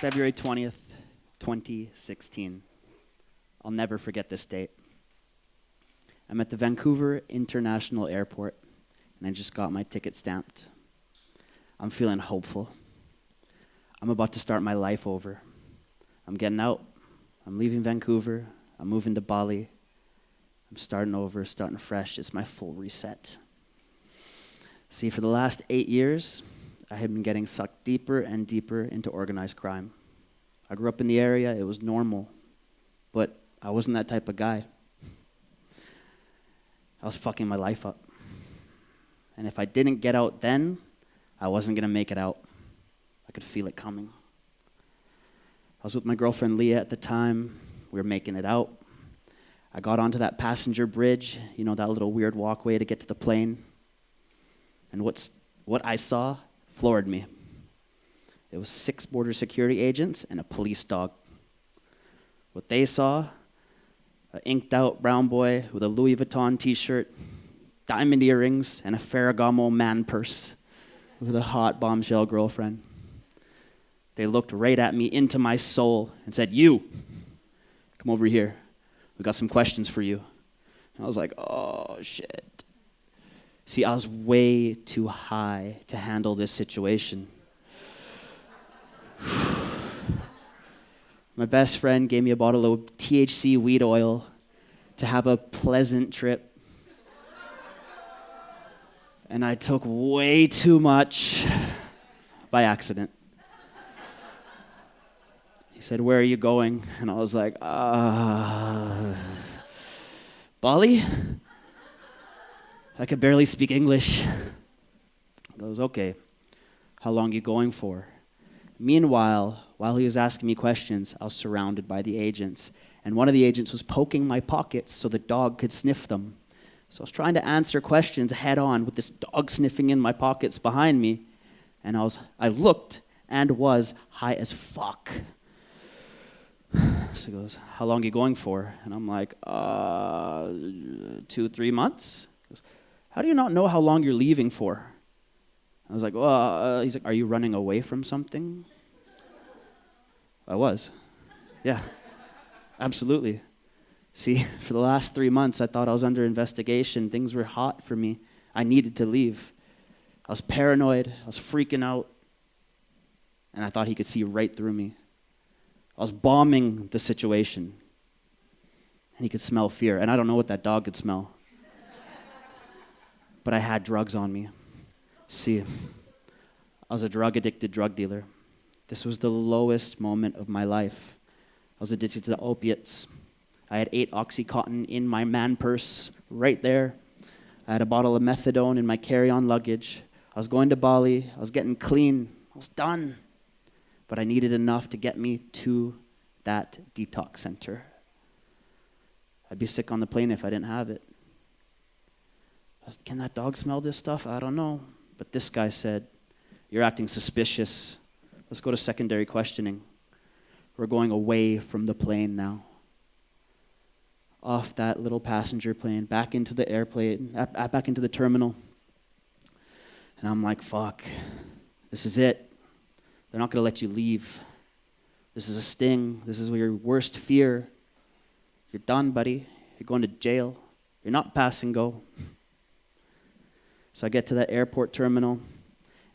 February 20th, 2016. I'll never forget this date. I'm at the Vancouver International Airport, and I just got my ticket stamped. I'm feeling hopeful. I'm about to start my life over. I'm getting out. I'm leaving Vancouver. I'm moving to Bali. I'm starting over, starting fresh. It's my full reset. See, for the last 8 years, I had been getting sucked deeper and deeper into organized crime. I grew up in the area. It was normal, but I wasn't that type of guy. I was fucking my life up. And if I didn't get out then, I wasn't going to make it out. I could feel it coming. I was with my girlfriend Leah at the time. We were making it out. I got onto that passenger bridge, you know, that little weird walkway to get to the plane. And what I saw floored me. It was 6 border security agents and a police dog. What they saw, an inked out brown boy with a Louis Vuitton t-shirt, diamond earrings, and a Ferragamo man purse with a hot bombshell girlfriend. They looked right at me into my soul and said, "You, come over here. We got some questions for you." And I was like, oh, shit. See, I was way too high to handle this situation. My best friend gave me a bottle of THC weed oil to have a pleasant trip. And I took way too much by accident. He said, "Where are you going?" And I was like, Bali? I could barely speak English. He goes, "Okay, how long are you going for?" Meanwhile, while he was asking me questions, I was surrounded by the agents. And one of the agents was poking my pockets so the dog could sniff them. So I was trying to answer questions head on with this dog sniffing in my pockets behind me. And I looked and was high as fuck. So he goes, "How long are you going for?" And I'm like, 2-3 months. He goes, "How do you not know how long you're leaving for?" I was like, "Well," he's like, "Are you running away from something?" I was. Yeah, absolutely. See, for the last 3 months, I thought I was under investigation. Things were hot for me. I needed to leave. I was paranoid. I was freaking out. And I thought he could see right through me. I was bombing the situation. And he could smell fear. And I don't know what that dog could smell. But I had drugs on me. See, I was a drug-addicted drug dealer. This was the lowest moment of my life. I was addicted to the opiates. I had 8 Oxycontin in my man purse right there. I had a bottle of methadone in my carry-on luggage. I was going to Bali. I was getting clean. I was done. But I needed enough to get me to that detox center. I'd be sick on the plane if I didn't have it. Can that dog smell this stuff? I don't know. But this guy said, "You're acting suspicious. Let's go to secondary questioning. We're going away from the plane now." Off that little passenger plane, back into the airplane, back into the terminal. And I'm like, fuck, this is it. They're not going to let you leave. This is a sting. This is your worst fear. You're done, buddy. You're going to jail. You're not pass and go. So I get to that airport terminal,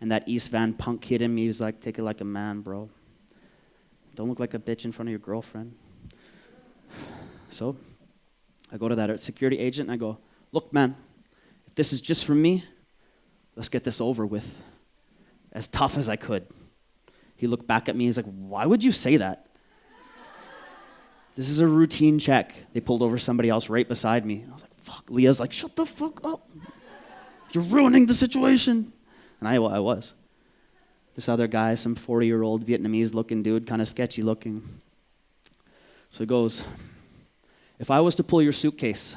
and that East Van punk kid in me was like, "Take it like a man, bro. Don't look like a bitch in front of your girlfriend." So I go to that security agent, and I go, "Look, man, if this is just for me, let's get this over with." As tough as I could. He looked back at me, he's like, "Why would you say that? This is a routine check." They pulled over somebody else right beside me. I was like, fuck. Leah's like, "Shut the fuck up. You're ruining the situation." And I was. This other guy, some 40-year-old Vietnamese-looking dude, kind of sketchy looking. So he goes, "If I was to pull your suitcase,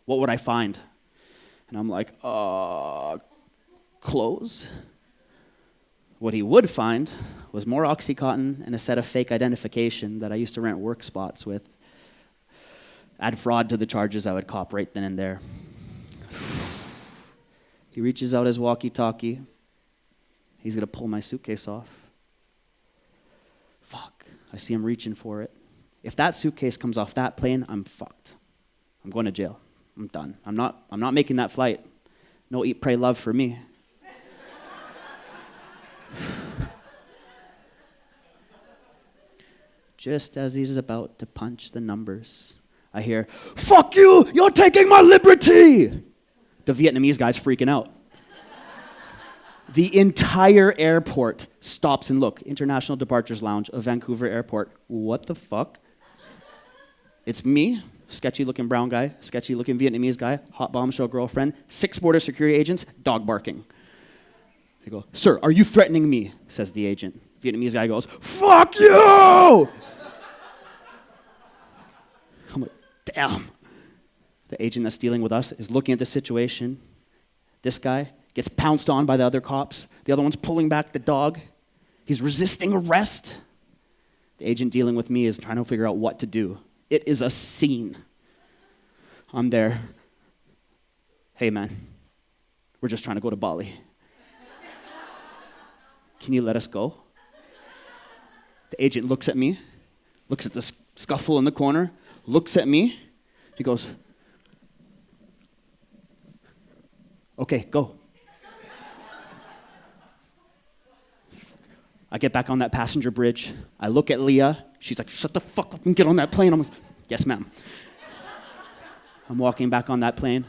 what would I find?" And I'm like, clothes? What he would find was more Oxycontin and a set of fake identification that I used to rent work spots with. Add fraud to the charges I would cop right then and there. He reaches out his walkie-talkie. He's going to pull my suitcase off. Fuck. I see him reaching for it. If that suitcase comes off that plane, I'm fucked. I'm going to jail. I'm done. I'm not making that flight. No eat, pray, love for me. Just as he's about to punch the numbers, I hear, "Fuck you! You're taking my liberty!" The Vietnamese guy's freaking out. The entire airport stops and look. International Departures Lounge of Vancouver Airport. What the fuck? It's me, sketchy-looking brown guy, sketchy-looking Vietnamese guy, hot bombshell girlfriend, 6 border security agents, dog barking. I go, "Sir, are you threatening me?" says the agent. Vietnamese guy goes, "Fuck you!" I'm like, damn. The agent that's dealing with us is looking at the situation. This guy gets pounced on by the other cops. The other one's pulling back the dog. He's resisting arrest. The agent dealing with me is trying to figure out what to do. It is a scene. I'm there. "Hey, man, we're just trying to go to Bali. Can you let us go?" The agent looks at me, looks at the scuffle in the corner, looks at me. He goes, "Okay, go." I get back on that passenger bridge. I look at Leah. She's like, "Shut the fuck up and get on that plane." I'm like, "Yes, ma'am." I'm walking back on that plane.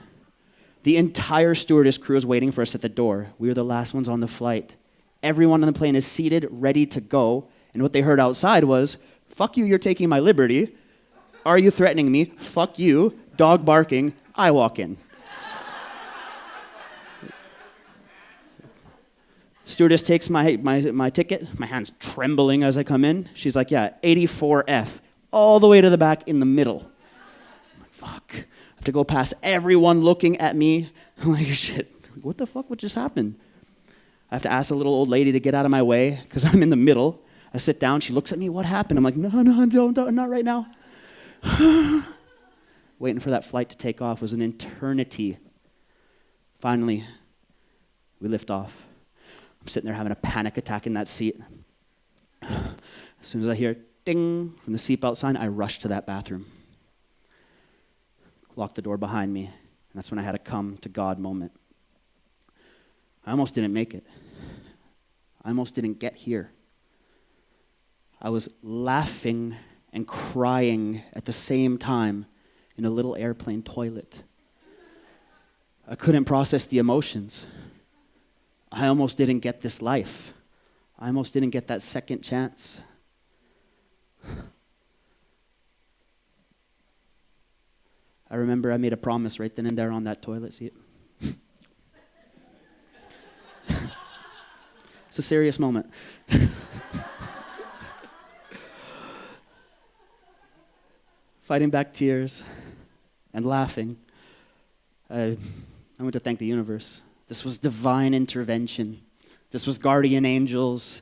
The entire stewardess crew is waiting for us at the door. We were the last ones on the flight. Everyone on the plane is seated, ready to go. And what they heard outside was, "Fuck you, you're taking my liberty. Are you threatening me? Fuck you." Dog barking. I walk in. Stewardess takes my ticket. My hand's trembling as I come in. She's like, "Yeah, 84F, all the way to the back in the middle." I'm like, fuck. I have to go past everyone looking at me. I'm like, shit, what the fuck? What just happened? I have to ask a little old lady to get out of my way because I'm in the middle. I sit down. She looks at me. "What happened?" I'm like, no, don't, not right now. Waiting for that flight to take off was an eternity. Finally, we lift off. I'm sitting there having a panic attack in that seat. As soon as I hear ding from the seatbelt sign, I rush to that bathroom. Lock the door behind me, and that's when I had a come to God moment. I almost didn't make it. I almost didn't get here. I was laughing and crying at the same time in a little airplane toilet. I couldn't process the emotions. I almost didn't get this life. I almost didn't get that second chance. I remember I made a promise right then and there on that toilet seat. It's a serious moment. Fighting back tears and laughing, I went to thank the universe. This was divine intervention. This was guardian angels.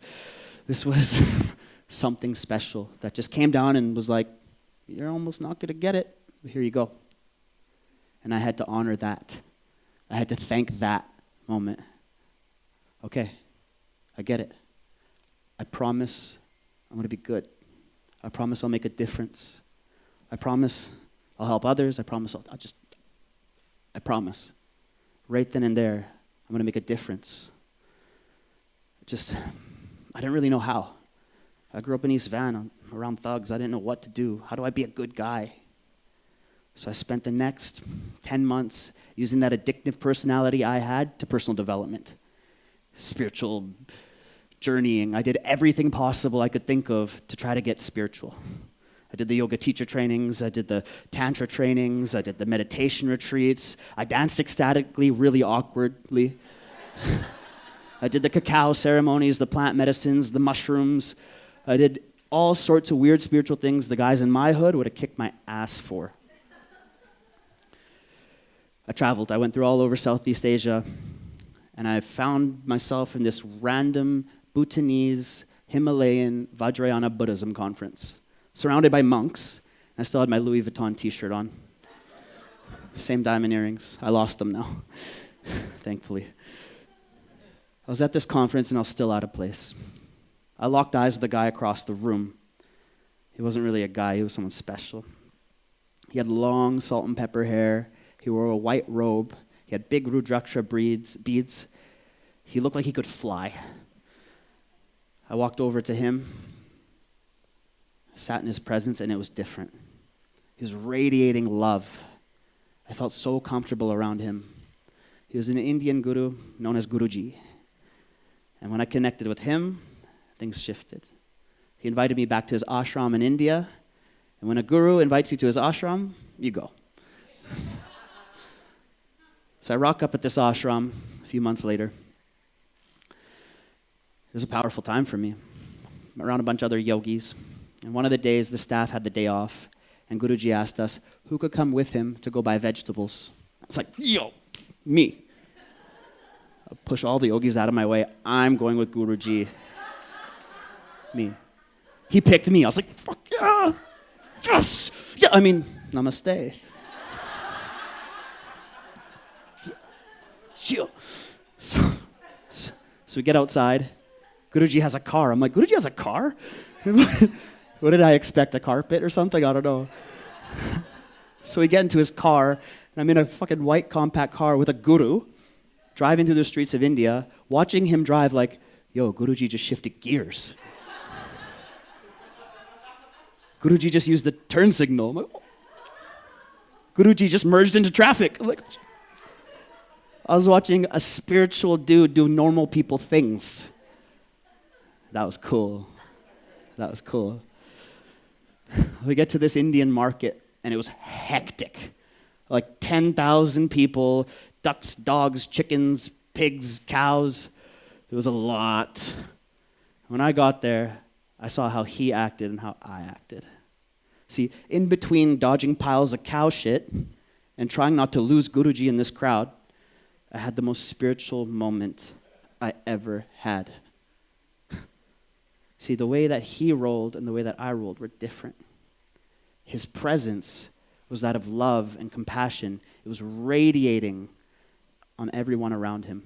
This was something special that just came down and was like, "You're almost not going to get it, but here you go." And I had to honor that. I had to thank that moment. Okay, I get it. I promise I'm going to be good. I promise I'll make a difference. I promise I'll help others. I promise I promise. Right then and there, I'm going to make a difference. I didn't really know how. I grew up in East Van around thugs. I didn't know what to do. How do I be a good guy? So I spent the next 10 months using that addictive personality I had to personal development, spiritual journeying. I did everything possible I could think of to try to get spiritual. I did the yoga teacher trainings, I did the tantra trainings, I did the meditation retreats, I danced ecstatically, really awkwardly. I did the cacao ceremonies, the plant medicines, the mushrooms. I did all sorts of weird spiritual things the guys in my hood would have kicked my ass for. I traveled, I went through all over Southeast Asia, and I found myself in this random Bhutanese, Himalayan, Vajrayana Buddhism conference, surrounded by monks. I still had my Louis Vuitton t-shirt on. Same diamond earrings. I lost them now, thankfully. I was at this conference and I was still out of place. I locked eyes with the guy across the room. He wasn't really a guy, he was someone special. He had long salt and pepper hair. He wore a white robe. He had big Rudraksha beads. He looked like he could fly. I walked over to him, sat in his presence, and it was different. He was radiating love. I felt so comfortable around him. He was an Indian guru known as Guruji. And when I connected with him, things shifted. He invited me back to his ashram in India. And when a guru invites you to his ashram, you go. So I rock up at this ashram a few months later. It was a powerful time for me. I'm around a bunch of other yogis. And one of the days, the staff had the day off. And Guruji asked us who could come with him to go buy vegetables. I was like, yo, me. I'll push all the yogis out of my way. I'm going with Guruji. Me. He picked me. I was like, fuck yeah. Yes. Yeah, namaste. So we get outside. Guruji has a car. I'm like, Guruji has a car? What did I expect, a carpet or something? I don't know. So we get into his car, and I'm in a fucking white compact car with a guru, driving through the streets of India, watching him drive like, yo, Guruji just shifted gears. Guruji just used the turn signal. I'm like, oh. Guruji just merged into traffic. I'm like, I was watching a spiritual dude do normal people things. That was cool. That was cool. We get to this Indian market, and it was hectic. Like 10,000 people, ducks, dogs, chickens, pigs, cows. It was a lot. When I got there, I saw how he acted and how I acted. See, in between dodging piles of cow shit and trying not to lose Guruji in this crowd, I had the most spiritual moment I ever had. See, the way that he rolled and the way that I rolled were different. His presence was that of love and compassion. It was radiating on everyone around him.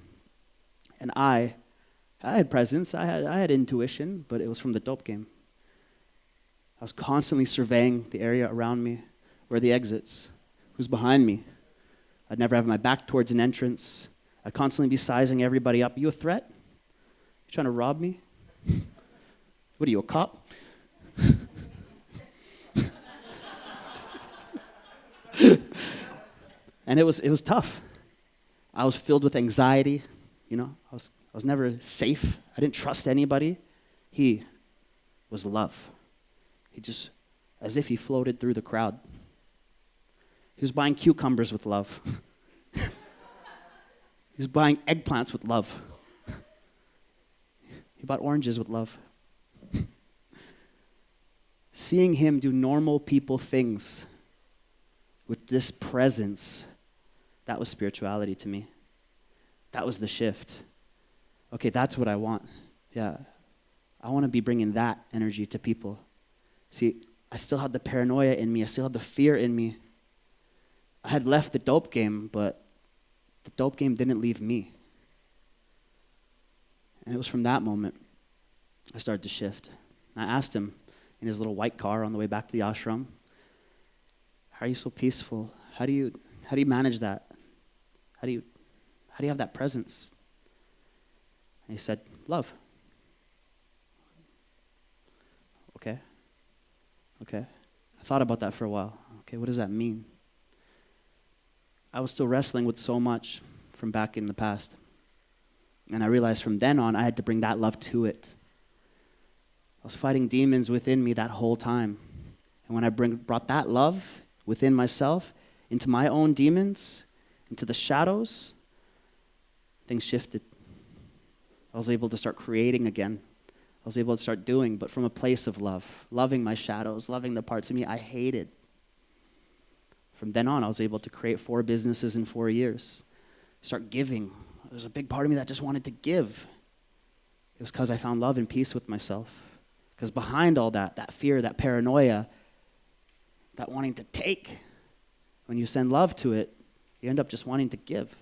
And I had presence, I had intuition, but it was from the dope game. I was constantly surveying the area around me. Where are the exits? Who's behind me? I'd never have my back towards an entrance. I'd constantly be sizing everybody up. You a threat? You trying to rob me? What are you, a cop? And it was tough. I was filled with anxiety. I was never safe. I didn't trust anybody. He was love. He just, as if he floated through the crowd. He was buying cucumbers with love. He was buying eggplants with love. He bought oranges with love. Seeing him do normal people things with this presence, that was spirituality to me. That was the shift. Okay, that's what I want. Yeah, I want to be bringing that energy to people. See, I still had the paranoia in me. I still had the fear in me. I had left the dope game, but the dope game didn't leave me. And it was from that moment I started to shift. I asked him in his little white car on the way back to the ashram, how are you so peaceful? How do you manage that? How do you have that presence? And he said, love. Okay. I thought about that for a while. Okay, what does that mean? I was still wrestling with so much from back in the past. And I realized from then on, I had to bring that love to it. I was fighting demons within me that whole time. And when I brought that love within myself into my own demons, into the shadows, things shifted. I was able to start creating again. I was able to start doing, but from a place of love, loving my shadows, loving the parts of me I hated. From then on, I was able to create 4 businesses in 4 years, start giving. There's a big part of me that just wanted to give. It was because I found love and peace with myself. Because behind all that fear, that paranoia, that wanting to take, when you send love to it, you end up just wanting to give.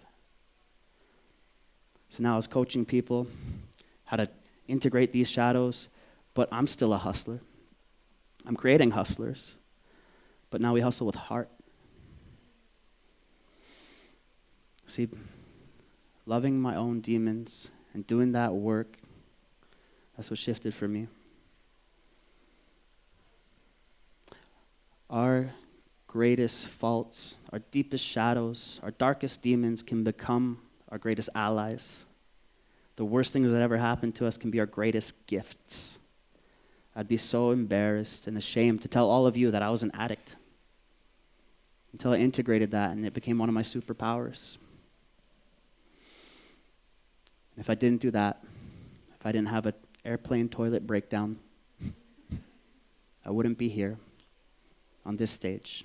So now I was coaching people how to integrate these shadows, but I'm still a hustler. I'm creating hustlers, but now we hustle with heart. See, loving my own demons and doing that work, that's what shifted for me. Our greatest faults, our deepest shadows, our darkest demons can become our greatest allies. The worst things that ever happened to us can be our greatest gifts. I'd be so embarrassed and ashamed to tell all of you that I was an addict until I integrated that and it became one of my superpowers. And if I didn't do that, if I didn't have an airplane toilet breakdown, I wouldn't be here on this stage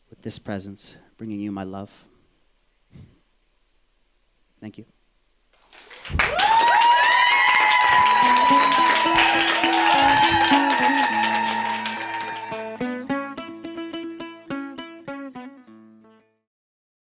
with this presence, bringing you my love. Thank you.